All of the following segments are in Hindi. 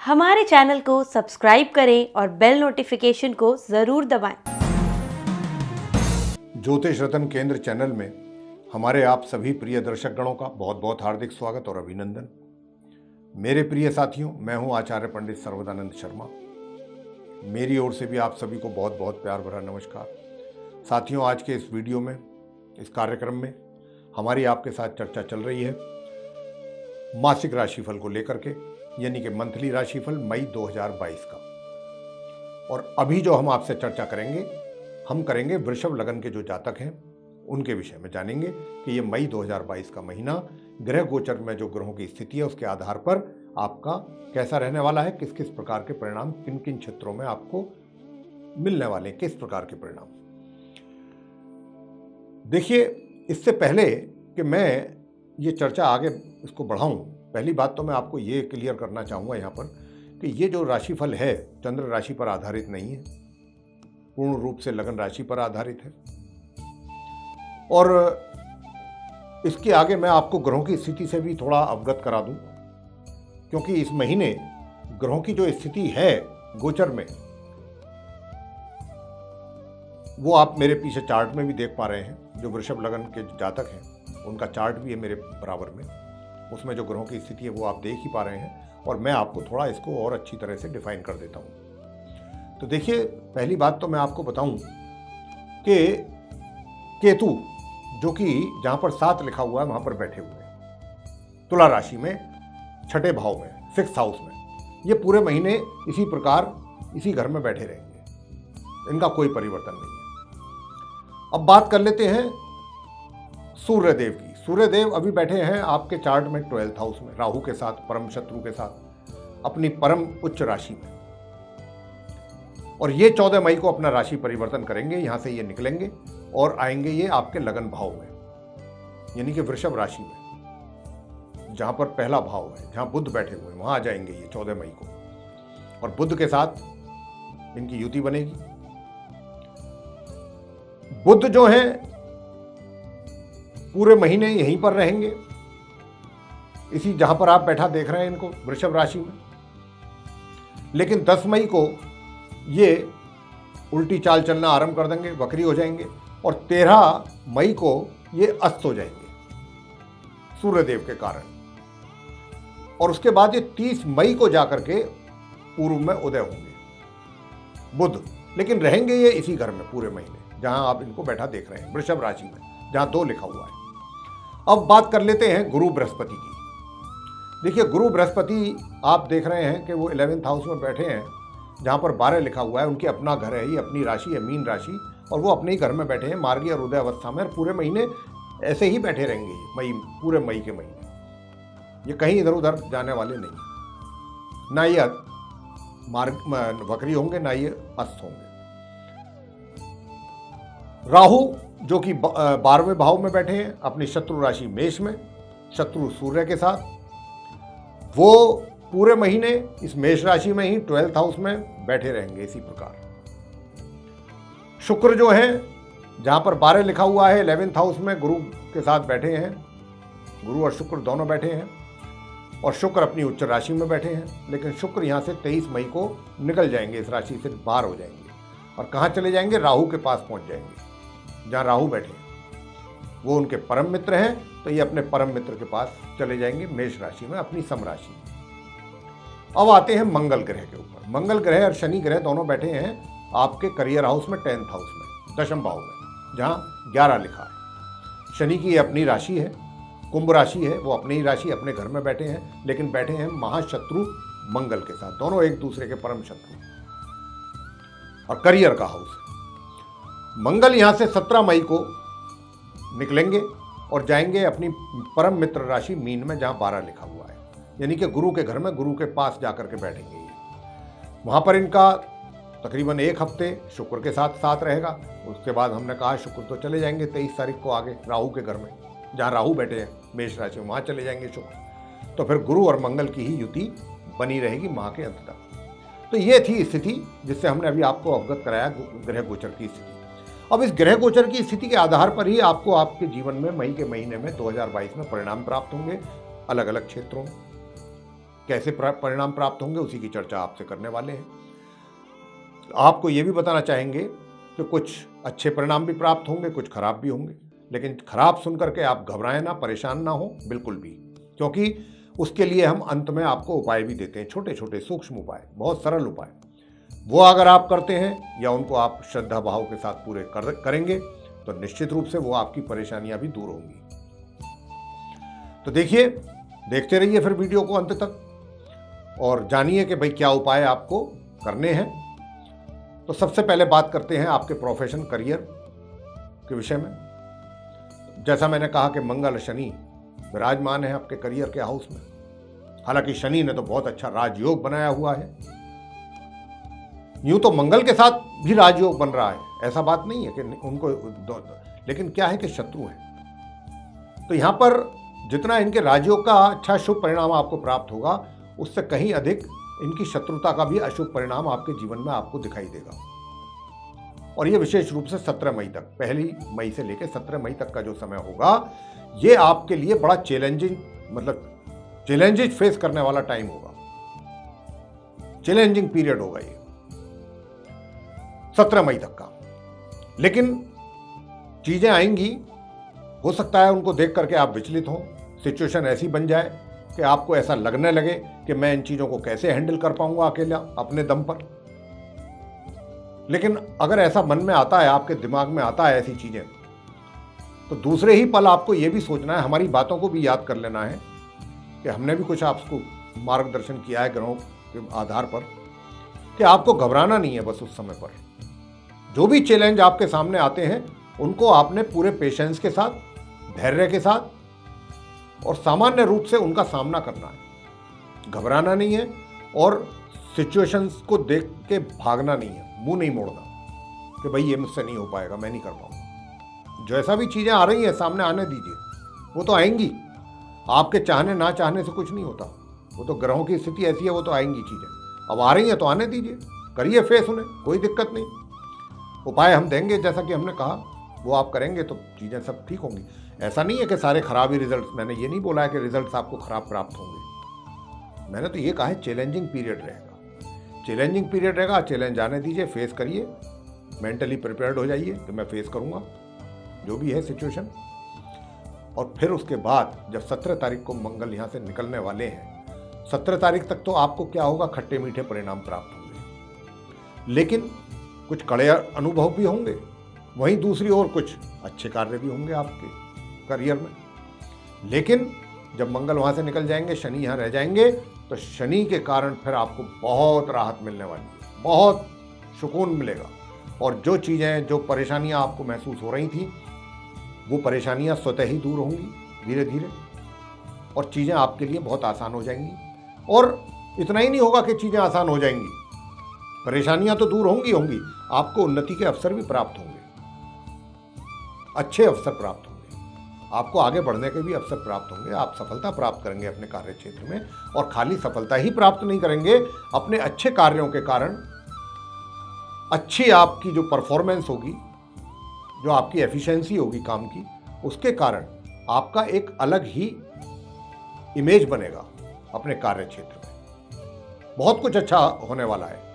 हमारे चैनल को सब्सक्राइब करें और बेल नोटिफिकेशन को ज़रूर दबाएं। ज्योतिष रत्न केंद्र चैनल में हमारे आप सभी प्रिय दर्शक गणों का बहुत बहुत हार्दिक स्वागत और अभिनंदन। मेरे प्रिय साथियों, मैं हूं आचार्य पंडित सर्वदानंद शर्मा। मेरी ओर से भी आप सभी को बहुत बहुत प्यार भरा नमस्कार। साथियों, आज के इस वीडियो में, इस कार्यक्रम में हमारी आपके साथ चर्चा चल रही है मासिक राशिफल को लेकर के, यानी कि मंथली राशिफल मई 2022 का। और अभी जो हम आपसे चर्चा करेंगे, हम करेंगे वृषभ लगन के जो जातक हैं उनके विषय में जानेंगे कि ये मई 2022 का महीना ग्रह गोचर में जो ग्रहों की स्थिति है उसके आधार पर आपका कैसा रहने वाला है, किस किस प्रकार के परिणाम किन किन क्षेत्रों में आपको मिलने वाले हैं, किस प्रकार के परिणाम। देखिए, इससे पहले कि मैं ये चर्चा आगे इसको बढ़ाऊं, पहली बात तो मैं आपको ये क्लियर करना चाहूँगा यहाँ पर कि ये जो राशिफल है चंद्र राशि पर आधारित नहीं है, पूर्ण रूप से लगन राशि पर आधारित है। और इसके आगे मैं आपको ग्रहों की स्थिति से भी थोड़ा अवगत करा दूं, क्योंकि इस महीने ग्रहों की जो स्थिति है गोचर में, वो आप मेरे पीछे चार्ट में भी देख पा रहे हैं। जो वृषभ लगन के जातक हैं उनका चार्ट भी है मेरे बराबर में, उसमें जो ग्रहों की स्थिति है वो आप देख ही पा रहे हैं। और मैं आपको थोड़ा इसको और अच्छी तरह से डिफाइन कर देता हूं। तो देखिए, पहली बात तो मैं आपको बताऊं कि केतु, जो कि जहां पर 7 लिखा हुआ है वहां पर बैठे हुए हैं तुला राशि में, छठे भाव में, 6th हाउस में। ये पूरे महीने इसी प्रकार इसी घर में बैठे रहेंगे, इनका कोई परिवर्तन नहीं है। अब बात कर लेते हैं सूर्यदेव की। सूर्यदेव अभी बैठे हैं आपके चार्ट में 12th हाउस में, राहु के साथ, परम शत्रु के साथ, अपनी परम उच्च राशि में। और ये 14 मई को अपना राशि परिवर्तन करेंगे, यहां से ये निकलेंगे और आएंगे ये आपके लगन भाव में, यानी कि वृषभ राशि में, जहां पर पहला भाव है, जहां बुध बैठे हुए हैं, वहां आ जाएंगे ये 14 मई को। और बुध के साथ इनकी युति बनेगी। बुध जो है पूरे महीने यहीं पर रहेंगे, इसी जहां पर आप बैठा देख रहे हैं इनको, वृषभ राशि में। लेकिन 10 मई को ये उल्टी चाल चलना आरंभ कर देंगे, वक्री हो जाएंगे। और 13 मई को ये अस्त हो जाएंगे सूर्यदेव के कारण। और उसके बाद ये 30 मई को जाकर के पूर्व में उदय होंगे बुध। लेकिन रहेंगे ये इसी घर में पूरे महीने, जहां आप इनको बैठा देख रहे हैं, वृषभ राशि में, जहां 2 लिखा हुआ है। अब बात कर लेते हैं गुरु बृहस्पति की। देखिए, गुरु बृहस्पति आप देख रहे हैं कि वो 11th हाउस में बैठे हैं, जहां पर 12 लिखा हुआ है। उनकी अपना घर है, ये अपनी राशि है, मीन राशि, और वो अपने ही घर में बैठे हैं मार्गी और उदय अवस्था में। और पूरे महीने ऐसे ही बैठे रहेंगे ये पूरे मई के महीने। ये कहीं इधर उधर जाने वाले नहीं, ना ये वक्री होंगे, ना ये अस्त होंगे। राहु जो कि 12वें भाव में बैठे हैं अपनी शत्रु राशि मेष में, शत्रु सूर्य के साथ, वो पूरे महीने इस मेष राशि में ही 12th हाउस में बैठे रहेंगे इसी प्रकार। शुक्र जो है, जहां पर 12 लिखा हुआ है, 11th हाउस में गुरु के साथ बैठे हैं। गुरु और शुक्र दोनों बैठे हैं, और शुक्र अपनी उच्च राशि में बैठे हैं। लेकिन शुक्र यहां से 23 मई को निकल जाएंगे, इस राशि से बाहर हो जाएंगे। और कहां चले जाएंगे? राहु के पास पहुंच जाएंगे, जहां राहु बैठे हैं। वो उनके परम मित्र हैं, तो ये अपने परम मित्र के पास चले जाएंगे मेष राशि में, अपनी सम राशि में। अब आते हैं मंगल ग्रह के ऊपर। मंगल ग्रह और शनि ग्रह दोनों बैठे हैं आपके करियर हाउस में, 10th हाउस में, दशम भाव में, जहां 11 लिखा है। शनि की अपनी राशि है, कुंभ राशि है, वो अपनी ही राशि, अपने घर में बैठे हैं। लेकिन बैठे हैं महाशत्रु मंगल के साथ, दोनों एक दूसरे के परम शत्रु। और करियर का हाउस है। मंगल यहां से 17 मई को निकलेंगे और जाएंगे अपनी परम मित्र राशि मीन में, जहां 12 लिखा हुआ है, यानी कि गुरु के घर में, गुरु के पास जाकर के बैठेंगे ये। वहां पर इनका तकरीबन 1 हफ्ते शुक्र के साथ रहेगा। उसके बाद हमने कहा शुक्र तो चले जाएंगे 23 तारीख को आगे राहु के घर में, जहां राहु बैठे हैं मेष राशि में, वहां चले जाएंगे शुक्र। तो फिर गुरु और मंगल की ही युति बनी रहेगी माह के अंत तक। तो ये थी स्थिति जिससे हमने अभी आपको अवगत कराया ग्रह गोचर की स्थिति। अब इस ग्रह गोचर की स्थिति के आधार पर ही आपको आपके जीवन में मई के महीने में 2022 में परिणाम प्राप्त होंगे अलग अलग क्षेत्रों में। कैसे परिणाम प्राप्त होंगे उसी की चर्चा आपसे करने वाले हैं। आपको ये भी बताना चाहेंगे कि कुछ अच्छे परिणाम भी प्राप्त होंगे, कुछ खराब भी होंगे, लेकिन खराब सुन करके आप घबराएं ना, परेशान ना हो बिल्कुल भी, क्योंकि उसके लिए हम अंत में आपको उपाय भी देते हैं, छोटे छोटे सूक्ष्म उपाय, बहुत सरल उपाय। वो अगर आप करते हैं या उनको आप श्रद्धा भाव के साथ पूरे करेंगे तो निश्चित रूप से वो आपकी परेशानियां भी दूर होंगी। तो देखिए, देखते रहिए फिर वीडियो को अंत तक और जानिए कि भाई क्या उपाय आपको करने हैं। तो सबसे पहले बात करते हैं आपके प्रोफेशन, करियर के विषय में। जैसा मैंने कहा कि मंगल शनि विराजमान है आपके करियर के हाउस में। हालांकि शनि ने तो बहुत अच्छा राजयोग बनाया हुआ है, यूं तो मंगल के साथ भी राजयोग बन रहा है, ऐसा बात नहीं है कि उनको, लेकिन क्या है कि शत्रु है। तो यहां पर जितना इनके राजयोग का अच्छा शुभ परिणाम आपको प्राप्त होगा, उससे कहीं अधिक इनकी शत्रुता का भी अशुभ परिणाम आपके जीवन में आपको दिखाई देगा। और ये विशेष रूप से 17 मई तक, 1 मई से लेकर 17 मई तक का जो समय होगा, ये आपके लिए बड़ा चैलेंजिंग, मतलब चैलेंजेस फेस करने वाला टाइम होगा, चैलेंजिंग पीरियड होगा ये 17 मई तक का। लेकिन चीजें आएंगी, हो सकता है उनको देख करके आप विचलित हों, सिचुएशन ऐसी बन जाए कि आपको ऐसा लगने लगे कि मैं इन चीजों को कैसे हैंडल कर पाऊंगा अकेला अपने दम पर। लेकिन अगर ऐसा मन में आता है, आपके दिमाग में आता है ऐसी चीजें, तो दूसरे ही पल आपको यह भी सोचना है, हमारी बातों को भी याद कर लेना है कि हमने भी कुछ आपको मार्गदर्शन किया है ग्रहों के आधार पर, कि आपको घबराना नहीं है। बस उस समय पर जो भी चैलेंज आपके सामने आते हैं, उनको आपने पूरे पेशेंस के साथ, धैर्य के साथ और सामान्य रूप से उनका सामना करना है। घबराना नहीं है और सिचुएशंस को देख के भागना नहीं है, मुंह नहीं मोड़ना कि भाई ये मुझसे नहीं हो पाएगा, मैं नहीं कर पाऊंगा। जैसा भी चीजें आ रही हैं सामने आने दीजिए, वो तो आएंगी। आपके चाहने ना चाहने से कुछ नहीं होता, वो तो ग्रहों की स्थिति ऐसी है, वो तो आएंगी चीजें। अब आ रही हैं तो आने दीजिए, करिए फेस उन्हें, कोई दिक्कत नहीं। उपाय हम देंगे, जैसा कि हमने कहा, वो आप करेंगे तो चीजें सब ठीक होंगी। ऐसा नहीं है कि सारे खराब ही रिजल्ट, मैंने ये नहीं बोला है कि रिजल्ट आपको खराब प्राप्त होंगे। मैंने तो ये कहा है चैलेंजिंग पीरियड रहेगा, चैलेंजिंग पीरियड रहेगा। चैलेंज आने दीजिए, फेस करिए, मेंटली प्रिपेयर्ड हो जाइए कि मैं फेस करूंगा जो भी है सिचुएशन। और फिर उसके बाद जब 17 तारीख को मंगल यहाँ से निकलने वाले हैं, 17 तारीख तक तो आपको क्या होगा, खट्टे मीठे परिणाम प्राप्त होंगे, लेकिन कुछ कड़े अनुभव भी होंगे। वहीं दूसरी ओर कुछ अच्छे कार्य भी होंगे आपके करियर में। लेकिन जब मंगल वहाँ से निकल जाएंगे, शनि यहाँ रह जाएंगे, तो शनि के कारण फिर आपको बहुत राहत मिलने वाली है, बहुत सुकून मिलेगा। और जो चीज़ें, जो परेशानियाँ आपको महसूस हो रही थी, वो परेशानियाँ स्वतः ही दूर होंगी धीरे धीरे, और चीज़ें आपके लिए बहुत आसान हो जाएंगी। और इतना ही नहीं होगा कि चीज़ें आसान हो जाएंगी, परेशानियाँ तो दूर होंगी, आपको उन्नति के अवसर भी प्राप्त होंगे, अच्छे अवसर प्राप्त होंगे, आपको आगे बढ़ने के भी अवसर प्राप्त होंगे। आप सफलता प्राप्त करेंगे अपने कार्य क्षेत्र में, और खाली सफलता ही प्राप्त नहीं करेंगे, अपने अच्छे कार्यों के कारण अच्छी आपकी जो परफॉर्मेंस होगी, जो आपकी एफिशिएंसी होगी काम की, उसके कारण आपका एक अलग ही इमेज बनेगा अपने कार्य क्षेत्र में। बहुत कुछ अच्छा होने वाला है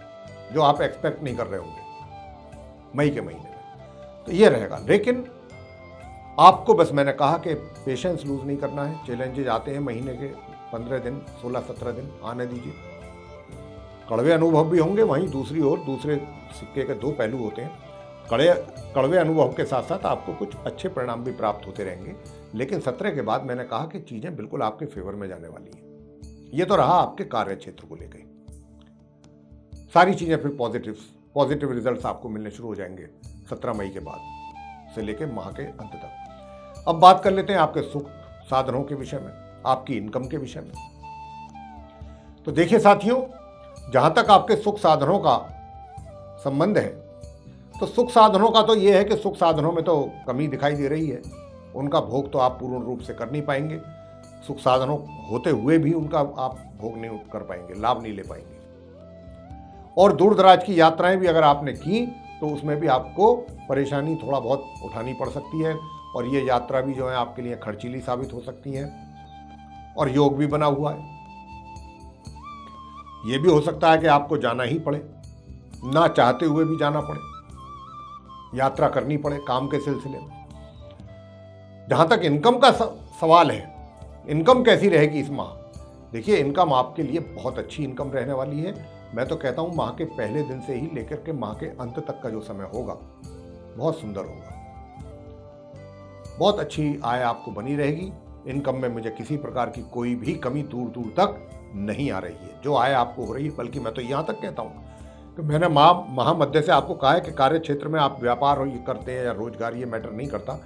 जो आप एक्सपेक्ट नहीं कर रहे होंगे मई के महीने में, तो ये रहेगा। लेकिन आपको बस मैंने कहा कि पेशेंस लूज नहीं करना है। चैलेंजेस आते हैं महीने के 15 दिन, 16-17 दिन, आने दीजिए। कड़वे अनुभव भी होंगे, वहीं दूसरी ओर दूसरे सिक्के के दो पहलू होते हैं। कड़वे अनुभव के साथ साथ आपको कुछ अच्छे परिणाम भी प्राप्त होते रहेंगे। लेकिन 17 के बाद मैंने कहा कि चीज़ें बिल्कुल आपके फेवर में जाने वाली हैं। ये तो रहा आपके कार्य क्षेत्र को लेकर, सारी चीज़ें फिर पॉजिटिव रिजल्ट्स आपको मिलने शुरू हो जाएंगे 17 मई के बाद से लेकर माह के अंत तक। अब बात कर लेते हैं आपके सुख साधनों के विषय में, आपकी इनकम के विषय में। तो देखिए साथियों, जहां तक आपके सुख साधनों का संबंध है, तो सुख साधनों का तो ये है कि सुख साधनों में तो कमी दिखाई दे रही है, उनका भोग तो आप पूर्ण रूप से कर नहीं पाएंगे। सुख साधनों होते हुए भी उनका आप भोग नहीं कर पाएंगे, लाभ नहीं ले पाएंगे। और दूर दराज की यात्राएं भी अगर आपने की तो उसमें भी आपको परेशानी थोड़ा बहुत उठानी पड़ सकती है, और ये यात्रा भी जो है आपके लिए खर्चीली साबित हो सकती है। और योग भी बना हुआ है, ये भी हो सकता है कि आपको जाना ही पड़े, ना चाहते हुए भी जाना पड़े, यात्रा करनी पड़े काम के सिलसिले में। जहां तक इनकम का सवाल है, इनकम कैसी रहेगी इस माह? देखिए, इनकम आपके लिए बहुत अच्छी इनकम रहने वाली है। मैं तो कहता हूं माह के पहले दिन से ही लेकर के माह के अंत तक का जो समय होगा बहुत सुंदर होगा। बहुत अच्छी आय आपको बनी रहेगी। इनकम में मुझे किसी प्रकार की कोई भी कमी दूर दूर तक नहीं आ रही है। जो आय आपको हो रही है, बल्कि मैं तो यहाँ तक कहता हूँ कि मैंने महामध्य से आपको कहा है कि कार्य क्षेत्र में आप व्यापार ये करते हैं या रोजगार, ये मैटर नहीं करता।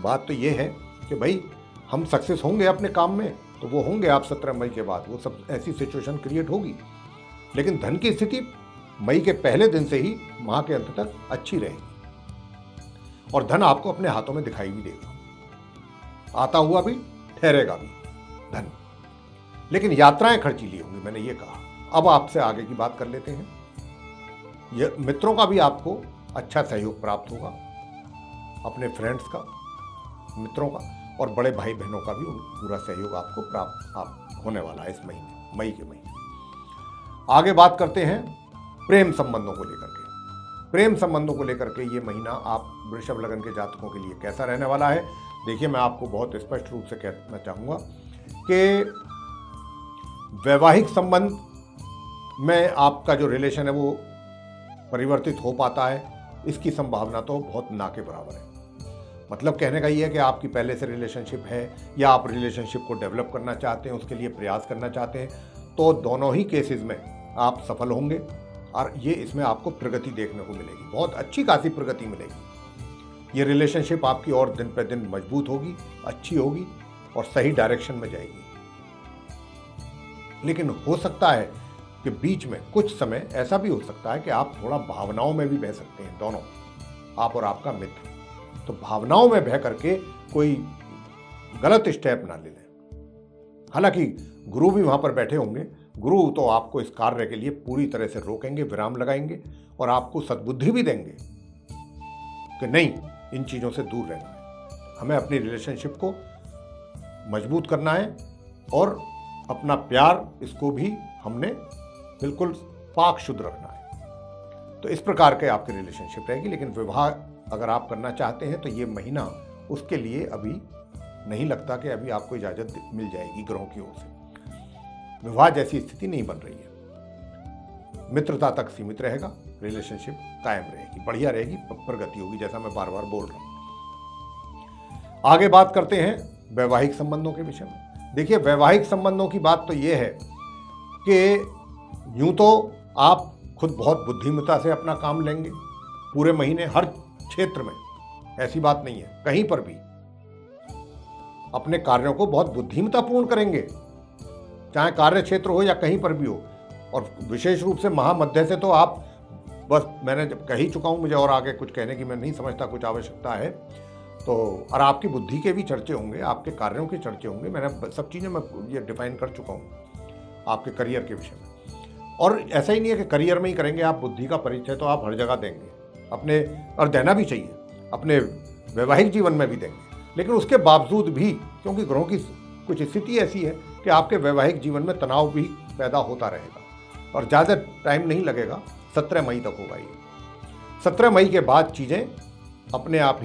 बात तो ये है कि भाई हम सक्सेस होंगे अपने काम में, तो वो होंगे आप 17 मई के बाद, वो सब ऐसी सिचुएशन क्रिएट होगी। लेकिन धन की स्थिति मई के पहले दिन से ही माह के अंत तक अच्छी रहेगी और धन आपको अपने हाथों में दिखाई भी देगा, आता हुआ भी, ठहरेगा भी धन। लेकिन यात्राएं खर्चीली होंगी, मैंने ये कहा। अब आपसे आगे की बात कर लेते हैं। ये मित्रों का भी आपको अच्छा सहयोग प्राप्त होगा, अपने फ्रेंड्स का, मित्रों का, और बड़े भाई बहनों का भी पूरा सहयोग आपको प्राप्त होने वाला है इस महीने, मई के महीने। आगे बात करते हैं प्रेम संबंधों को लेकर के। प्रेम संबंधों को लेकर के ये महीना आप वृषभ लगन के जातकों के लिए कैसा रहने वाला है? देखिए, मैं आपको बहुत स्पष्ट रूप से कहना चाहूँगा कि वैवाहिक संबंध में आपका जो रिलेशन है वो परिवर्तित हो पाता है, इसकी संभावना तो बहुत ना के बराबर है। मतलब कहने का ये है कि आपकी पहले से रिलेशनशिप है या आप रिलेशनशिप को डेवलप करना चाहते हैं, उसके लिए प्रयास करना चाहते हैं, तो दोनों ही केसेस में आप सफल होंगे और ये इसमें आपको प्रगति देखने को मिलेगी, बहुत अच्छी खासी प्रगति मिलेगी। ये रिलेशनशिप आपकी और दिन पे दिन मजबूत होगी, अच्छी होगी और सही डायरेक्शन में जाएगी। लेकिन हो सकता है कि बीच में कुछ समय ऐसा भी हो सकता है कि आप थोड़ा भावनाओं में भी बह सकते हैं, दोनों, आप और आपका मित्र। तो भावनाओं में बह करके कोई गलत स्टेप ना ले लें। हालांकि गुरु भी वहां पर बैठे होंगे, गुरु तो आपको इस कार्य के लिए पूरी तरह से रोकेंगे, विराम लगाएंगे और आपको सद्बुद्धि भी देंगे कि नहीं, इन चीज़ों से दूर रहना है, हमें अपनी रिलेशनशिप को मजबूत करना है और अपना प्यार, इसको भी हमने बिल्कुल पाक शुद्ध रखना है। तो इस प्रकार के आपकी रिलेशनशिप रहेगी। लेकिन विवाह अगर आप करना चाहते हैं तो ये महीना उसके लिए अभी नहीं लगता कि अभी आपको इजाज़त मिल जाएगी ग्रहों की ओर से। विवाह जैसी स्थिति नहीं बन रही है। मित्रता तक सीमित रहेगा, रिलेशनशिप कायम रहेगी, बढ़िया रहेगी, प्रगति होगी, जैसा मैं बार बार बोल रहा हूँ। आगे बात करते हैं वैवाहिक संबंधों के विषय में। देखिए, वैवाहिक संबंधों की बात तो ये है कि यूं तो आप खुद बहुत बुद्धिमत्ता से अपना काम लेंगे पूरे महीने, हर क्षेत्र में, ऐसी बात नहीं है, कहीं पर भी अपने कार्यों को बहुत बुद्धिमत्तापूर्ण करेंगे, चाहे कार्य क्षेत्र हो या कहीं पर भी हो। और विशेष रूप से महामध्य से तो आप, बस मैंने जब कह ही चुका हूं, मुझे और आगे कुछ कहने की मैं नहीं समझता कुछ आवश्यकता है। तो और आपकी बुद्धि के भी चर्चे होंगे, आपके कार्यों के चर्चे होंगे, मैंने सब चीज़ें मैं ये डिफाइन कर चुका हूँ आपके करियर के विषय में। और ऐसा ही नहीं है कि करियर में ही करेंगे आप, बुद्धि का परिचय तो आप हर जगह देंगे अपने, और देना भी चाहिए, अपने वैवाहिक जीवन में भी देंगे। लेकिन उसके बावजूद भी, क्योंकि ग्रहों की कुछ स्थिति ऐसी है कि आपके वैवाहिक जीवन में तनाव भी पैदा होता रहेगा और ज़्यादा टाइम नहीं लगेगा, 17 मई तक होगा ये। 17 मई के बाद चीज़ें अपने आप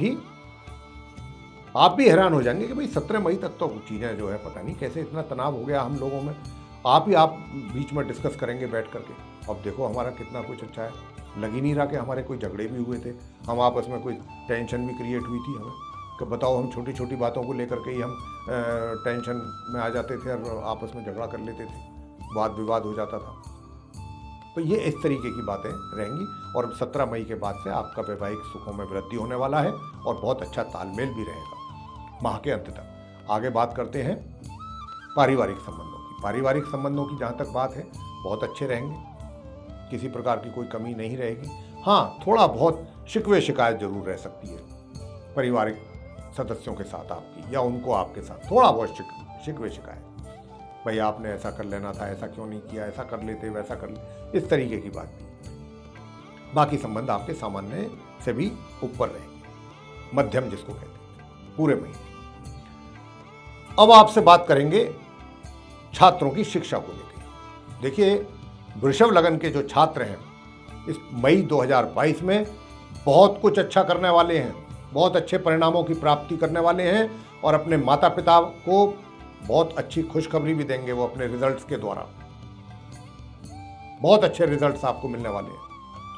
भी हैरान हो जाएंगे कि भाई 17 मई तक तो चीज़ें जो है पता नहीं कैसे इतना तनाव हो गया हम लोगों में। आप बीच में डिस्कस करेंगे बैठ करके, अब देखो हमारा कितना कुछ अच्छा है, लग ही नहीं रहा कि हमारे कोई झगड़े भी हुए थे, हम आपस में कोई टेंशन भी क्रिएट हुई थी हमें, कि बताओ हम छोटी छोटी बातों को लेकर के ही हम टेंशन में आ जाते थे और आपस में झगड़ा कर लेते थे, वाद विवाद हो जाता था। तो ये इस तरीके की बातें रहेंगी और 17 मई के बाद से आपका वैवाहिक सुखों में वृद्धि होने वाला है और बहुत अच्छा तालमेल भी रहेगा माह के अंत तक। आगे बात करते हैं पारिवारिक संबंधों की। पारिवारिक संबंधों की जहाँ तक बात है, बहुत अच्छे रहेंगे, किसी प्रकार की कोई कमी नहीं रहेगी। हाँ, थोड़ा बहुत शिकवे शिकायत जरूर रह सकती है पारिवारिक सदस्यों के साथ आपकी, या उनको आपके साथ थोड़ा बहुत शिकवे शिकायत, भाई आपने ऐसा कर लेना था, ऐसा क्यों नहीं किया, ऐसा कर लेते, वैसा कर ले, इस तरीके की बात भी। बाकी संबंध आपके सामान्य से भी ऊपर रहेंगे, मध्यम जिसको कहते हैं, पूरे महीने। अब आपसे बात करेंगे छात्रों की शिक्षा को लेकर। देखिए, वृषभ लगन के जो छात्र हैं इस मई 2022 में बहुत कुछ अच्छा करने वाले हैं, बहुत अच्छे परिणामों की प्राप्ति करने वाले हैं और अपने माता पिता को बहुत अच्छी खुशखबरी भी देंगे वो अपने रिजल्ट्स के द्वारा। बहुत अच्छे रिजल्ट्स आपको मिलने वाले हैं।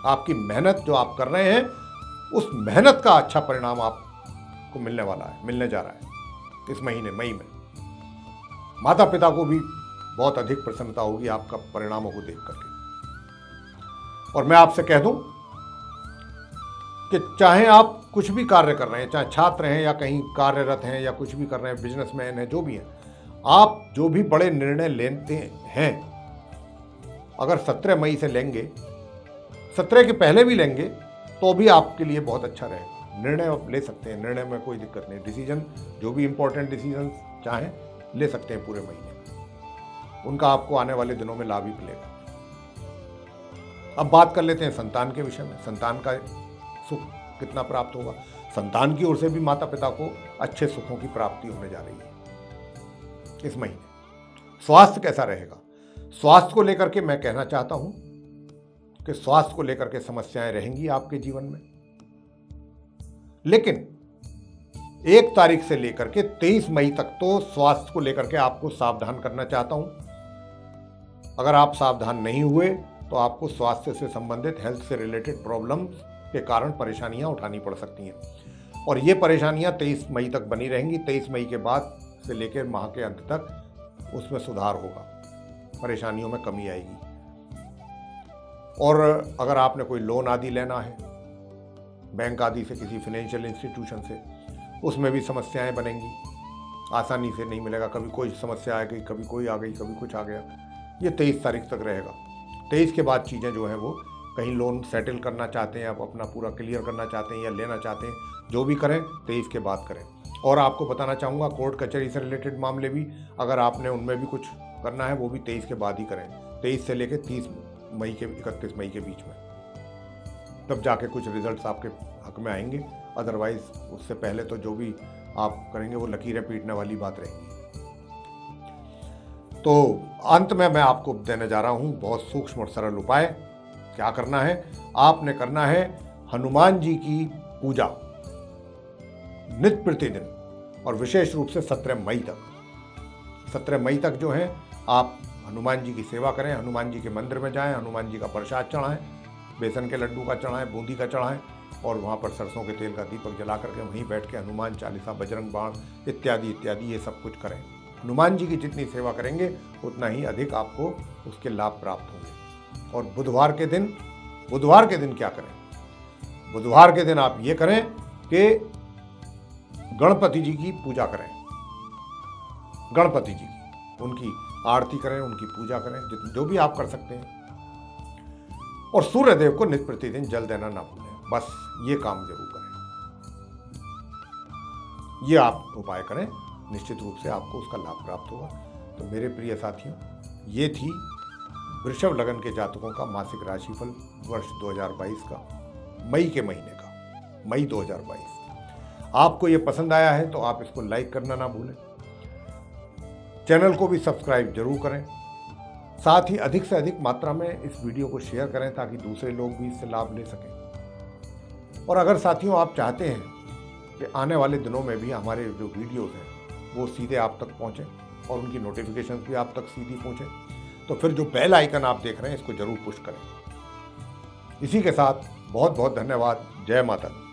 आपकी मेहनत जो आप कर रहे हैं उस मेहनत का अच्छा परिणाम आपको मिलने वाला है, मिलने जा रहा है इस महीने मई में। माता पिता को भी बहुत अधिक प्रसन्नता होगी आपका परिणामों को देख करके। और मैं आपसे कह दूं कि चाहे आप कुछ भी कार्य कर रहे हैं, चाहे छात्र हैं या कहीं कार्यरत हैं या कुछ भी कर रहे हैं, बिजनेसमैन हैं, जो भी हैं, आप जो भी बड़े निर्णय लेते हैं अगर 17 मई से लेंगे, 17 के पहले भी लेंगे तो भी आपके लिए बहुत अच्छा रहेगा। निर्णय आप ले सकते हैं, निर्णय में कोई दिक्कत नहीं। डिसीजन जो भी इंपॉर्टेंट डिसीजन चाहें ले सकते हैं पूरे महीने, उनका आपको आने वाले दिनों में लाभ ही मिलेगा। अब बात कर लेते हैं संतान के विषय में। संतान का सुख कितना प्राप्त होगा। संतान की ओर से भी माता पिता को अच्छे सुखों की प्राप्ति होने जा रही है इस महीने। स्वास्थ्य कैसा रहेगा? स्वास्थ्य को लेकर के मैं कहना चाहता हूं कि स्वास्थ्य को लेकर के समस्याएं रहेंगी आपके जीवन में, लेकिन 1 तारीख से लेकर के 23 मई तक तो स्वास्थ्य को लेकर के आपको सावधान करना चाहता हूं। अगर आप सावधान नहीं हुए तो आपको स्वास्थ्य से संबंधित, हेल्थ से रिलेटेड प्रॉब्लम्स के कारण परेशानियां उठानी पड़ सकती हैं और ये परेशानियां 23 मई तक बनी रहेंगी। 23 मई के बाद से लेकर माह के अंत तक उसमें सुधार होगा, परेशानियों में कमी आएगी। और अगर आपने कोई लोन आदि लेना है बैंक आदि से, किसी फाइनेंशियल इंस्टीट्यूशन से, उसमें भी समस्याएं बनेंगी, आसानी से नहीं मिलेगा। कभी कोई समस्या आ गई, कभी कोई आ गई, कभी कुछ आ गया। ये 23 तारीख तक रहेगा। 23 के बाद चीज़ें जो हैं वो कहीं लोन सेटल करना चाहते हैं, आप अपना पूरा क्लियर करना चाहते हैं या लेना चाहते हैं, जो भी करें 23 के बाद करें। और आपको बताना चाहूँगा कोर्ट कचहरी से रिलेटेड मामले भी अगर आपने उनमें भी कुछ करना है वो भी 23 के बाद ही करें। 23 से लेकर 30 मई के 31 मई के बीच में, तब जाके कुछ रिजल्ट्स आपके हक में आएंगे। अदरवाइज उससे पहले तो जो भी आप करेंगे वो लकीरें पीटने वाली बात रहेगी। तो अंत में मैं आपको देने जा रहा हूं बहुत सूक्ष्म और सरल उपाय। क्या करना है? आपने करना है हनुमान जी की पूजा नित्य प्रतिदिन और विशेष रूप से 17 मई तक। 17 मई तक जो है आप हनुमान जी की सेवा करें, हनुमान जी के मंदिर में जाएं, हनुमान जी का प्रसाद चढ़ाएं, बेसन के लड्डू का चढ़ाएं, बूंदी का चढ़ाएं और वहाँ पर सरसों के तेल का दीपक जला करके वहीं बैठ के हनुमान चालीसा, बजरंग बाण इत्यादि इत्यादि ये सब कुछ करें। हनुमान जी की जितनी सेवा करेंगे उतना ही अधिक आपको उसके लाभ प्राप्त होंगे। और बुधवार के दिन क्या करें? बुधवार के दिन आप ये करें कि गणपति जी की पूजा करें, गणपति जी की उनकी आरती करें, उनकी पूजा करें, जो भी आप कर सकते हैं। और सूर्य देव को नित्य प्रतिदिन जल देना ना भूलें। बस ये काम जरूर करें, ये आप उपाय करें, निश्चित रूप से आपको उसका लाभ प्राप्त होगा। तो मेरे प्रिय साथियों, ये थी वृषभ लगन के जातकों का मासिक राशिफल वर्ष 2022 का, मई के महीने का, मई 2022। आपको ये पसंद आया है तो आप इसको लाइक करना ना भूलें, चैनल को भी सब्सक्राइब जरूर करें, साथ ही अधिक से अधिक मात्रा में इस वीडियो को शेयर करें ताकि दूसरे लोग भी इससे लाभ ले सकें। और अगर साथियों आप चाहते हैं कि आने वाले दिनों में भी हमारे जो वीडियोस हैं वो सीधे आप तक पहुंचें और उनकी नोटिफिकेशंस भी आप तक सीधी पहुंचें, तो फिर जो बेल आइकन आप देख रहे हैं इसको जरूर पुश करें। इसी के साथ बहुत बहुत धन्यवाद। जय माता दी।